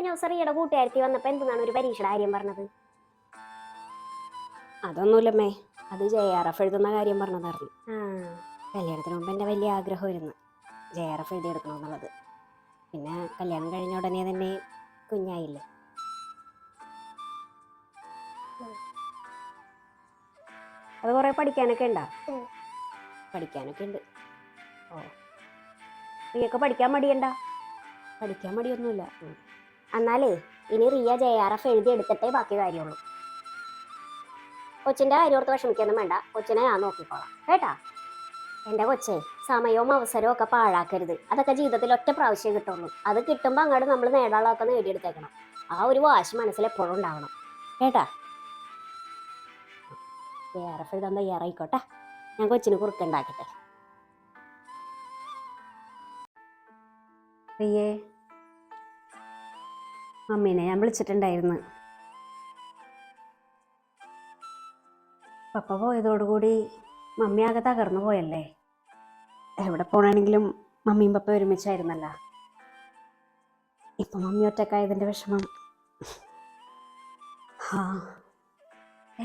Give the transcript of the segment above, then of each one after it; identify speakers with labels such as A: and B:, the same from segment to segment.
A: കഴിഞ്ഞ ദിവസം റിയയുടെ കൂട്ടുകാരത്തി വന്നപ്പോ എന്താണ് ഒരു പരീക്ഷയുടെ കാര്യം പറഞ്ഞത്?
B: അതൊന്നുമില്ലമ്മേ, അത് JRF എഴുതുന്ന കാര്യം പറഞ്ഞതായിരുന്നു. കല്യാണത്തിന് മുമ്പ് എൻ്റെ വലിയ ആഗ്രഹമായിരുന്നു JRF എഴുതിയെടുക്കണമെന്നുള്ളത്. പിന്നെ കല്യാണം കഴിഞ്ഞ ഉടനെ തന്നെ കുഞ്ഞായില്ലേ.
A: അത് കുറെ പഠിക്കാനൊക്കെ ഉണ്ടാ?
B: പഠിക്കാനൊക്കെ ഉണ്ട്.
A: റിയൊക്കെ പഠിക്കാൻ മടിയണ്ട?
B: പഠിക്കാൻ മടിയൊന്നുമില്ല.
A: എന്നാലേ ഇനി റിയ JRF എഴുതി എടുത്തിട്ടേ ബാക്കി കാര്യമുള്ളൂ. കൊച്ചിൻ്റെ കാര്യം ഓർത്ത് വിഷമിക്കൊന്നും വേണ്ട, കൊച്ചിനെ ഞാൻ നോക്കിക്കോളാം കേട്ടാ. എൻ്റെ കൊച്ചേ സമയവും അവസരവും ഒക്കെ പാഴാക്കരുത്. അതൊക്കെ ജീവിതത്തിൽ ഒറ്റ പ്രാവശ്യം കിട്ടുള്ളൂ. അത് കിട്ടുമ്പോൾ അങ്ങോട്ട് നമ്മൾ നേടാളൊക്കെ നേടിയെടുത്തേക്കണം. ആ ഒരു വാശി മനസ്സിൽ എപ്പോഴും ഉണ്ടാവണം കേട്ടാ. JRF എഴുതാൻ തയ്യാറായിക്കോട്ടെ. ഞാൻ കൊച്ചിന് കുറുക്കുണ്ടാക്കട്ടെ.
B: റിയേ, മമ്മീനെ ഞാൻ വിളിച്ചിട്ടുണ്ടായിരുന്നു. പപ്പ പോയതോടുകൂടി മമ്മി ആകെ തകർന്നു പോയല്ലേ. എവിടെ പോകണമെങ്കിലും മമ്മിയും പപ്പ ഒരുമിച്ചായിരുന്നല്ല. ഇപ്പം മമ്മി ഒറ്റക്കായതിൻ്റെ വിഷമം.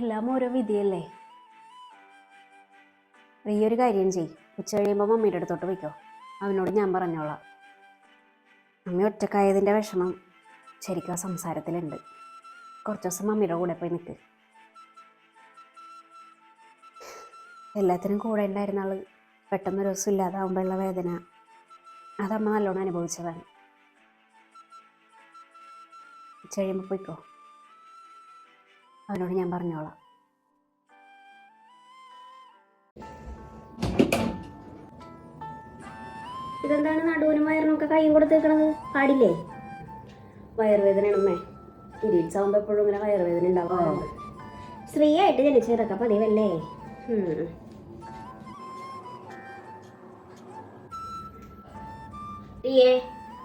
B: എല്ലാം ഓരോ വിധിയല്ലേ. ഈ ഒരു കാര്യം ചെയ്, ഉച്ച കഴിയുമ്പോൾ മമ്മിയുടെ അടുത്തോട്ട് പോയിക്കോ. അവനോട് ഞാൻ പറഞ്ഞോളാം. മമ്മി ഒറ്റക്കായതിൻ്റെ വിഷമം ശരിക്കും ആ സംസാരത്തിലുണ്ട്. കുറച്ച് ദിവസം മമ്മിയുടെ കൂടെ പോയി നിൽക്ക്. എല്ലാത്തിനും കൂടെ ഉണ്ടായിരുന്ന ആൾ പെട്ടെന്നൊരു ദിവസം ഇല്ലാതാവുമ്പോഴുള്ള വേദന അതമ്മ നല്ലോണം അനുഭവിച്ചതാണ്. ഉച്ച കഴിയുമ്പോൾ പോയിക്കോ, അവനോട് ഞാൻ പറഞ്ഞോളാം.
A: ഇതെന്താണ് നടുവിനും വയറിനൊക്കെ കൈയും കൊടുത്തേക്കണത്? പാടില്ലേ?
B: വയറുവേദനയാണമ്മേ. പീരീഡ്സ് ആകുമ്പോൾ എപ്പോഴും ഇങ്ങനെ വയറുവേദന ഉണ്ടാവാറുണ്ട്.
A: സ്ത്രീ ആയിട്ട് ജനിച്ചിറക്ക പതിവല്ലേ.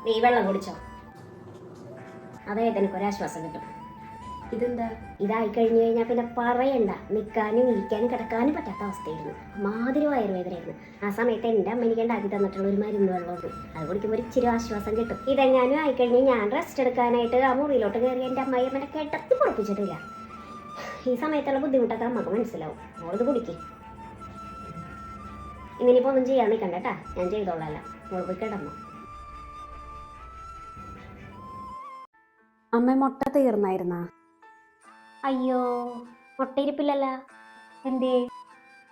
A: നീ വെള്ളം കുടിച്ചോ? അതേ എനിക്കൊരാശ്വാസം കിട്ടും.
B: ഇതെന്താ?
A: ഇതായി കഴിഞ്ഞു കഴിഞ്ഞാൽ പിന്നെ പറയണ്ട, നിൽക്കാനും ഇരിക്കാനും കിടക്കാനും പറ്റാത്ത അവസ്ഥയായിരുന്നു. മാതിരി വയറുവേദനയായിരുന്നു. ആ സമയത്ത് എൻ്റെ അമ്മ എനിക്ക് ഉണ്ടാക്കി തന്നിട്ടുള്ള ഒരു മരുന്ന് വെള്ളമുണ്ട്. അത് കുടിക്കുമ്പോൾ ഒരു ഇച്ചിരി ആശ്വാസം കിട്ടും. ഇതെങ്ങാനും ആയിക്കഴിഞ്ഞ് ഞാൻ റെസ്റ്റ് എടുക്കാനായിട്ട് ആ മുറിയിലോട്ട് കയറി എൻ്റെ അമ്മായി അമ്മനെ കിടത്തി പൊറപ്പിച്ചിട്ടില്ല. ഈ സമയത്തുള്ള ബുദ്ധിമുട്ടൊക്കെ അമ്മക്ക് മനസ്സിലാവും. മോളിത് കുടിക്കും. ഇന്നിനിപ്പോൾ ഒന്നും ചെയ്യാൻ നിൽക്കണ്ട കേട്ടാ, ഞാൻ ചെയ്തോളാം. മോൾ പോയി കിടന്നോ.
B: അമ്മ മുട്ട തീർന്നായിരുന്നാ?
A: അയ്യോ, മുട്ടയിരിപ്പില്ലല്ല. എന്തേ?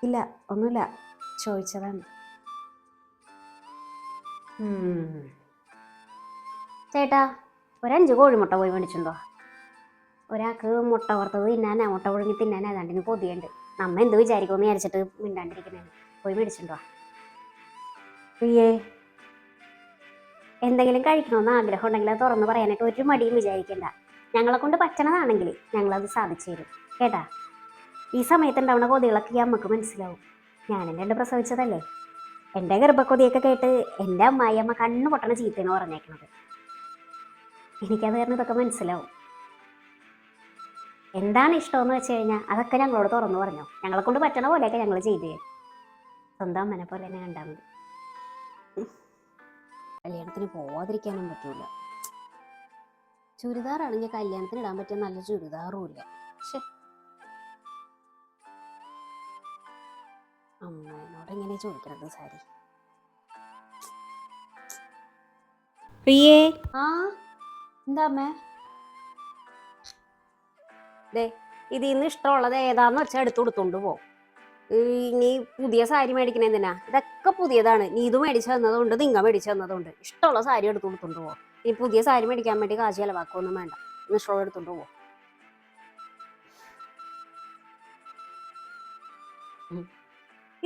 B: ഇല്ല, ഒന്നുമില്ല, ചോദിച്ചതാണ്.
A: ചേട്ടാ, ഒരു 5 കോഴിമുട്ട പോയി മേടിച്ചിട്ടുണ്ടോ? ഒരാൾക്ക് മുട്ട വറുത്തത് തിന്നാനാ, മുട്ട പുഴുങ്ങി തിന്നാനാ കണ്ടിന് പൊതിയുണ്ട്. നമ്മ എന്ത് വിചാരിക്കുമെന്ന് വിചാരിച്ചിട്ട് മിണ്ടാണ്ടിരിക്കണേ. പോയി മേടിച്ചിട്ടുണ്ടോ?
B: പ്രിയേ,
A: എന്തെങ്കിലും കഴിക്കണമെന്ന് ആഗ്രഹം ഉണ്ടെങ്കിൽ അത് തുറന്ന് പറയാനായിട്ട് ഒരു മടിയും വിചാരിക്കണ്ട. ഞങ്ങളെ കൊണ്ട് പറ്റണതാണെങ്കിൽ ഞങ്ങളത് സാധിച്ചു തരും കേട്ടാ. ഈ സമയത്ത് ഉണ്ടാവുന്ന കൊതികളൊക്കെ ഈ അമ്മക്ക് മനസ്സിലാവും. ഞാനെന്നെ എൻ്റെ പ്രസവിച്ചതല്ലേ. എൻ്റെ ഗർഭക്കൊതിയൊക്കെ കേട്ട് എൻ്റെ അമ്മായി അമ്മ കണ്ണു പൊട്ടണ ചീത്തേന്ന് പറഞ്ഞേക്കണത്. എനിക്കത് കാരണം ഇതൊക്കെ മനസ്സിലാവും. എന്താണ് ഇഷ്ടമെന്ന് വെച്ച് കഴിഞ്ഞാൽ അതൊക്കെ ഞങ്ങളോട് തുറന്നു പറഞ്ഞോ. ഞങ്ങളെ കൊണ്ട് പറ്റണ പോലെയൊക്കെ ഞങ്ങൾ ചെയ്തു തരും. സ്വന്തം അമ്മനെ പോലെ തന്നെ കണ്ടാൽ മതി.
B: കല്യാണത്തിന് പോവാതിരിക്കാനും പറ്റൂല. ചുരിദാറാണെങ്കിൽ കല്യാണത്തിന് ഇടാൻ പറ്റിയ നല്ല ചുരിദാറും ഇല്ല. അമ്മേനോട് എങ്ങനെ ചോദിക്കണത് സാരി? പ്രിയേ, എന്താ അമ്മേ?
A: ഇതിൽ നിന്ന് ഇഷ്ടമുള്ളത് ഏതാന്ന് വെച്ചാൽ എടുത്തു കൊടുത്തോണ്ട് പോകും. ഇനി പുതിയ സാരി മേടിക്കണ എന്തിനാ? ഇതൊക്കെ പുതിയതാണ്. നീ ഇത് മേടിച്ചു തന്നതുകൊണ്ട്, നിങ്ങ മേടിച്ചു തന്നതുകൊണ്ട് ഇഷ്ടമുള്ള സാരി എടുത്തു കൊടുത്തോണ്ട് പോകും. ഈ പുതിയ സാരി മേടിക്കാൻ വേണ്ടി കാശ് ചിലവാക്കൊന്നും വേണ്ട. ഇഷ്ടമുള്ള എടുത്തോണ്ട് പോകും.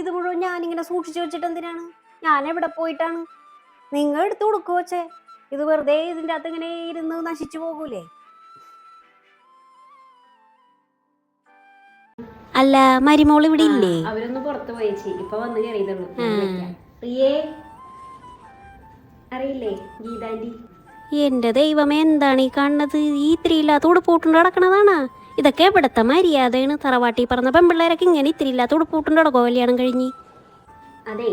A: ഇത് മുഴുവൻ ഞാനിങ്ങനെ സൂക്ഷിച്ചു വെച്ചിട്ട് എന്തിനാണ്? ഞാൻ എവിടെ പോയിട്ടാണ്? നിങ്ങൾ എടുത്തു കൊടുക്കുക വെച്ചേ. ഇത് വെറുതെ ഇതിൻ്റെ അകത്ത് ഇങ്ങനെ ഇരുന്ന് നശിച്ചു പോകൂലേ?
B: അല്ല, മരുമോൾ ഇവിടെ ഇല്ലേ?
A: അവരൊന്ന് പുറത്ത് പോയേച്ചി, ഇപ്പൊ വന്ന് കയറിയതുള്ളൂ. അറിയില്ലേ ഗീതാന്റി?
B: എന്റെ ദൈവമേ, എന്താണ് ഈ കാണുന്നത്? ഈ ഇത്തിരിയില്ലാത്ത ഉടുപ്പൂട്ടുണ്ട് നടക്കണതാണ്. ഇതൊക്കെ എവിടത്തെ മര്യാദയാണ്? തറവാട്ടി പറഞ്ഞ പെൺപിള്ളേരൊക്കെ ഇങ്ങനെ ഇത്തിരിയില്ലാത്ത ഉടുപ്പൂട്ടുണ്ട് നടക്കോ കല്യാണം കഴിഞ്ഞ്?
A: അതെ,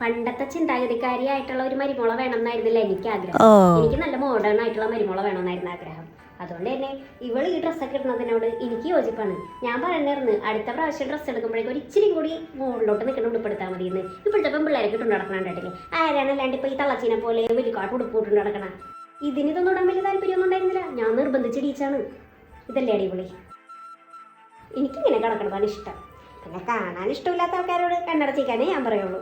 A: പണ്ടത്തെ ചിന്താഗതിക്കാരിയായിട്ടുള്ള ഒരു മരുമോള വേണം എന്നായിരുന്നില്ല എനിക്ക് ആഗ്രഹം. എനിക്ക് നല്ല മോഡേൺ ആയിട്ടുള്ള മരുമോള വേണമെന്നായിരുന്നു ആഗ്രഹം. അതുകൊണ്ട് തന്നെ ഇവൾ ഈ ഡ്രസ്സൊക്കെ ഇടുന്നതിനോട് എനിക്ക് യോജിപ്പാണ്. ഞാൻ പറഞ്ഞിരുന്നു അടുത്ത പ്രാവശ്യം ഡ്രസ്സ് എടുക്കുമ്പോഴേക്കും ഒരു ഇച്ചിരി കൂടി മുകളിലോട്ട് നിൽക്കുന്ന ഉടുപ്പെടുത്താൽ മതി എന്ന്. ഇപ്പോഴത്തെ പിള്ളേരൊക്കെ ഇട്ടുകൊണ്ട് നടക്കണുണ്ടെങ്കിൽ ആരാണ് അല്ലാണ്ട് ഇപ്പോൾ ഈ തള്ളച്ചീനെ പോലെ വലിയക്കാട്ട് ഉടുപ്പിട്ടുണ്ട് നടക്കണം. ഇതിനിതൊന്നും ഇടാൻ വലിയ താല്പര്യമൊന്നും ഉണ്ടായിരുന്നില്ല. ഞാൻ നിർബന്ധിച്ചിടിച്ചാണ്. ഇതല്ലേ അടിപൊളി. എനിക്കിങ്ങനെ കിടക്കണതാണ് ഇഷ്ടം. പിന്നെ കാണാൻ ഇഷ്ടമില്ലാത്ത ആൾക്കാരോട് കണ്ണടച്ചിരിക്കാനേ ഞാൻ പറയുള്ളൂ.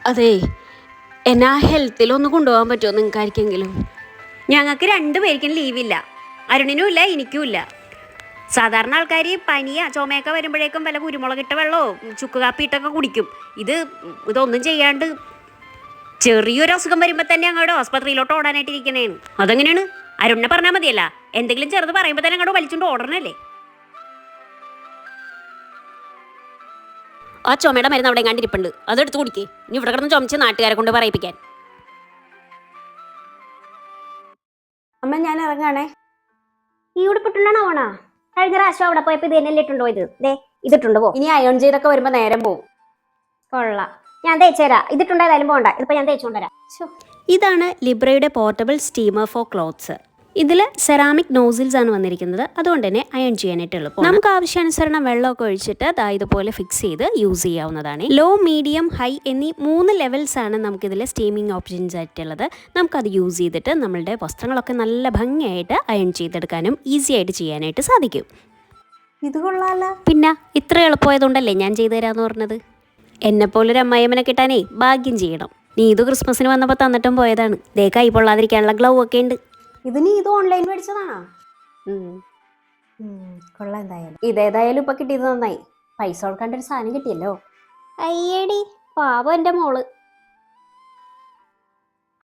B: അതെ, എന്നാ ഹെൽത്തിലൊന്ന് കൊണ്ടുപോകാൻ പറ്റുമോ നിങ്ങൾക്ക് ആർക്കെങ്കിലും? ഞങ്ങൾക്ക് 2 പേർക്കും ലീവില്ല. അരുണിനും ഇല്ല, എനിക്കും ഇല്ല. സാധാരണ ആൾക്കാർ പനിയാ ചുമയൊക്കെ വരുമ്പോഴേക്കും വല്ല കുരുമുളകിട്ട വെള്ളമോ ചുക്ക് കാപ്പിയിട്ടൊക്കെ കുടിക്കും. ഇതൊന്നും ചെയ്യാണ്ട് ചെറിയൊരു അസുഖം വരുമ്പോൾ തന്നെ അങ്ങോട്ട് ആസ്പത്രിയിലോട്ട് ഓടാനായിട്ടിരിക്കണേന്ന്. അതെങ്ങനെയാണ്? അരുണിനെ പറഞ്ഞാൽ മതിയല്ല, എന്തെങ്കിലും ചെറുത് പറയുമ്പോൾ തന്നെ അങ്ങോട്ട് വലിച്ചുകൊണ്ട് ഓടണല്ലേ. ആ ചുമയുടെ മരുന്ന് അവിടെ എങ്ങാണ്ടിരിപ്പുണ്ട്, അതെടുത്ത് കുടിക്കേ. ഇനി ഇവിടെ കിടന്ന് ചുമച്ച് നാട്ടുകാരെ കൊണ്ട് പറയിപ്പിക്കാൻ. അമ്മ ഞാൻ ഇറങ്ങാണേ.
A: ഈ ഉടുപ്പിട്ടുണ്ടാണോ ഓണാ? കഴിഞ്ഞ പ്രാവശ്യം അവിടെ പോയപ്പോൾ ഇത് തന്നെ ഇട്ടുണ്ടോ? ഇതിട്ടുണ്ടോ?
B: ഇനി അയൺ ചെയ്തൊക്കെ വരുമ്പോൾ നേരം പോവും.
A: കൊള്ളാം, ഞാൻ തേച്ചുതരാം. ഇതിട്ടുണ്ടായാലും പോകണ്ട, ഇതിപ്പോൾ ഞാൻ തേച്ചുകൊണ്ടുവരാം.
B: ഇതാണ് ലിബ്രയുടെ പോർട്ടബിൾ സ്റ്റീമർ ഫോർ ക്ലോത്ത്സ്. ഇതിൽ സെറാമിക് നോസിൽസ് ആണ് വന്നിരിക്കുന്നത്. അതുകൊണ്ട് തന്നെ അയൺ ചെയ്യാനായിട്ട് എളുപ്പം. നമുക്ക് ആവശ്യാനുസരണം വെള്ളമൊക്കെ ഒഴിച്ചിട്ട് ഇതുപോലെ ഫിക്സ് ചെയ്ത് യൂസ് ചെയ്യാവുന്നതാണ്. ലോ, മീഡിയം, ഹൈ എന്നീ 3 ലെവൽസ് ആണ് നമുക്കിതിൽ സ്റ്റീമിങ് ഓപ്ഷൻസ് ആയിട്ടുള്ളത്. നമുക്കത് യൂസ് ചെയ്തിട്ട് നമ്മളുടെ വസ്ത്രങ്ങളൊക്കെ നല്ല ഭംഗിയായിട്ട് അയൺ ചെയ്തെടുക്കാനും ഈസി ആയിട്ട് ചെയ്യാനായിട്ട് സാധിക്കും.
A: ഇത് കൊള്ളാലോ.
B: പിന്നെ ഇത്ര എളുപ്പമായതുകൊണ്ടല്ലേ ഞാൻ ചെയ്തു തരാമെന്ന് പറഞ്ഞത്. എന്നെപ്പോലൊരു അമ്മായിയമ്മനെ കിട്ടാനേ ഭാഗ്യം ചെയ്യണം. നീ ഇത് ക്രിസ്മസിന് വന്നപ്പോൾ തന്നിട്ടും പോയതാണ്. ദേ കൈ പൊള്ളാതിരിക്കാനുള്ള ഗ്ലൗ ഒക്കെ ഉണ്ട്.
A: ഇതിന് ഇത് ഓൺലൈൻ മേടിച്ചതാണോ?
B: കൊള്ളാം. എന്തായാലും ഇതേതായാലും ഇപ്പൊ കിട്ടിയത് നന്നായി. പൈസ കൊടുക്കാണ്ടൊരു സാധനം കിട്ടിയല്ലോ.
A: അയ്യേടി പാവം എൻ്റെ മോള്.